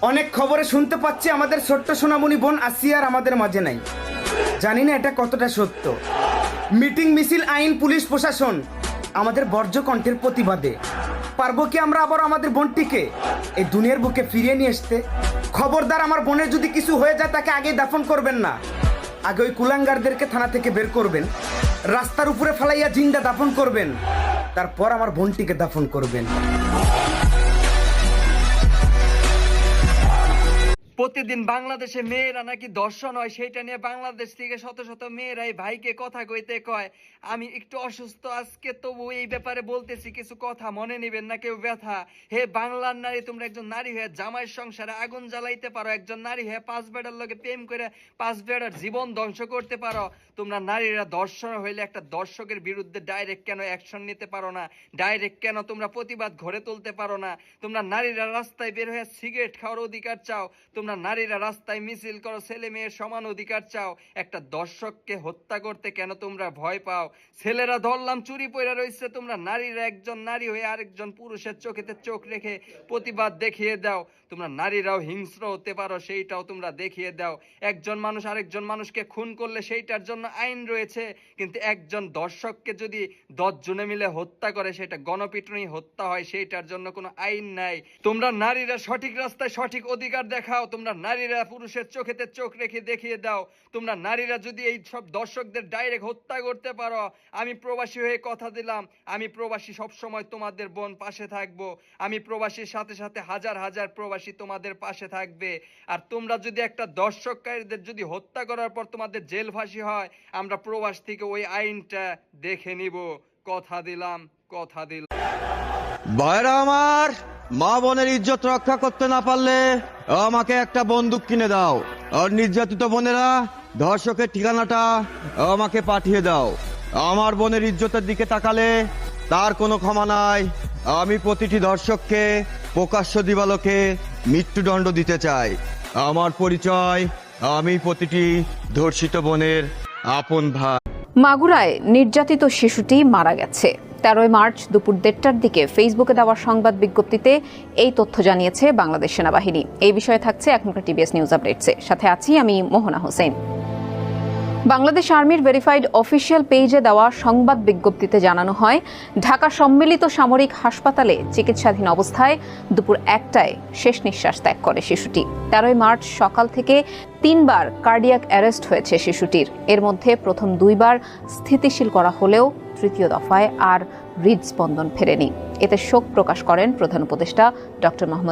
অনেক খবরে শুনতে পাচ্ছি আমাদের ছোট্ট সোনামণি বোন আসিয়া আর আমাদের মাঝে নাই। জানি না এটা কতটা সত্য। মিটিং মিছিল আইন পুলিশ প্রশাসন আমাদের বর্জ্য কণ্ঠের প্রতিবাদে পারবো কি আমরা আবার আমাদের বোনটিকে এই দুনিয়ার বুকে ফিরিয়ে নিয়ে আসতে? খবরদার, আমার বোনের যদি কিছু হয়ে যায় তাকে আগে দাফন করবেন না, আগে ওই কুলাঙ্গারদেরকে থানা থেকে বের করবেন, রাস্তার উপরে ফেলাইয়া জিন্দা দাফন করবেন, তারপর আমার বোনটিকে দাফন করবেন। প্রতিদিন বাংলাদেশে মেয়েরা নাকি ধর্ষণ হয়, সেইটা নিয়ে বাংলাদেশ থেকে শত শত মেয়েরাই ভাইকে কথা কইতে কয় আমি একটু অসুস্থ আজকে, তবু এই ব্যাপারে বলতেছি কিছু কথা, মনে নিবেন না কেউ ব্যথা। হে বাংলার নারী, তোমরা একজন নারী হয়ে জামাইয়ের সংসারে আগুন জ্বালাইতে পারো, একজন নারী হয়ে 5 বেড়ার লগে প্রেম করে 5 বেড়ার জীবন ধ্বংস করতে পারো। তোমরা নারীরা ধর্ষণ হইলে একটা দর্শকের বিরুদ্ধে ডাইরেক্ট কেন অ্যাকশন নিতে পারো না? ডাইরেক্ট কেন তোমরা প্রতিবাদ গড়ে তুলতে পারো না? তোমরা নারীরা রাস্তায় বের হয়ে সিগারেট খাওয়ার অধিকার চাও, তোমরা নারীরা রাস্তায় মিছিল করো, ছেলে মেয়ের সমান অধিকার চাও, একটা দর্শককে হত্যা করতে কেন তোমরা ভয় পাও? ছেলেরা ধরলাম চুরি পইরা রইছে, তোমরা নারীরা একজন নারী হয়ে আরেকজন পুরুষের চোখেতে চোখ রেখে প্রতিবাদ দেখিয়ে দাও। তোমরা নারীরাও হিংস্র হতে পারো, সেইটাও তোমরা দেখিয়ে দাও। একজন মানুষ আরেকজন মানুষকে খুন করলে সেইটার জন্য আইন রয়েছে, কিন্তু একজন দর্শককে যদি 10 জনে মিলে হত্যা করে সেটা গণপিটুনি হত্যা হয়, সেইটার জন্য কোনো আইন নাই। তোমরা নারীরা সঠিক রাস্তায় সঠিক অধিকার দেখাও, তোমরা নারীরা পুরুষের চোখেতে চোখ রেখে দেখিয়ে দাও। তোমরা নারীরা যদি এই সব দর্শকদের ডাইরেক্ট হত্যা করতে পারো, আমি প্রবাসী হয়ে কথা দিলাম, আমি প্রবাসী সব সময় তোমাদের বোন পাশে থাকবো, আমি প্রবাসীর সাথে সাথে হাজার হাজার প্রবাসী তোমাদের পাশে থাকবে। আর তোমরা যদি একটা দর্শককারীদের যদি হত্যা করার পর তোমাদের জেল ফাঁসি হয়, আমরা প্রবাস থেকে ওই আইনটা দেখে নিব, কথা দিলাম, কথা দিলাম। ভাইরা আমার, মা বোনের ইজ্জত রক্ষা করতে না পারলে আমাকে একটা বন্দুক কিনে দাও, আর নির্যাতিত বোনেরা ধর্ষকের ঠিকানাটা আমাকে পাঠিয়ে দাও। আমার বোনের ইজ্জতের দিকে তাকালে তার কোনো ক্ষমা নাই। আমি প্রতিটি ধর্ষককে প্রকাশ্য দিবালোকে মৃত্যুদণ্ড দিতে চাই। আমার পরিচয়, আমি প্রতিটি ধর্ষিত বোনের আপন ভাই। মাগুরায় নির্যাতিত শিশুটি মারা গেছে। 13 মার্চ দুপুর 1:30টার দিকে ফেসবুকে দেওয়া সংবাদ বিজ্ঞপ্তিতে এই তথ্য জানিয়েছে বাংলাদেশ সেনাবাহিনী। এই বিষয়ে থাকছে এখনকার টিবিএস নিউজ আপডেটসে, সাথে আছি আমি মোহনা হোসেন। বাংলাদেশ আর্মির ভেরিফাইড অফিসিয়াল পেজে দেওয়া সংবাদ বিজ্ঞপ্তিতে জানানো হয়, ঢাকা সম্মিলিত সামরিক হাসপাতালে চিকিৎসাধীন অবস্থায় দুপুর 1টায় শেষ নিঃশ্বাস ত্যাগ করে শিশুটি। 13 মার্চ সকাল থেকে 3 বার কার্ডিয়াক অ্যারেস্ট হয়েছে শিশুটির। এর মধ্যে প্রথম 2 বার স্থিতিশীল করা হলেও তৃতীয় দফায় আর হৃদস্পন্দন ফেরেনি। এতে শোক প্রকাশ করেন প্রধান উপদেষ্টা ডক্টর মোহাম্মদ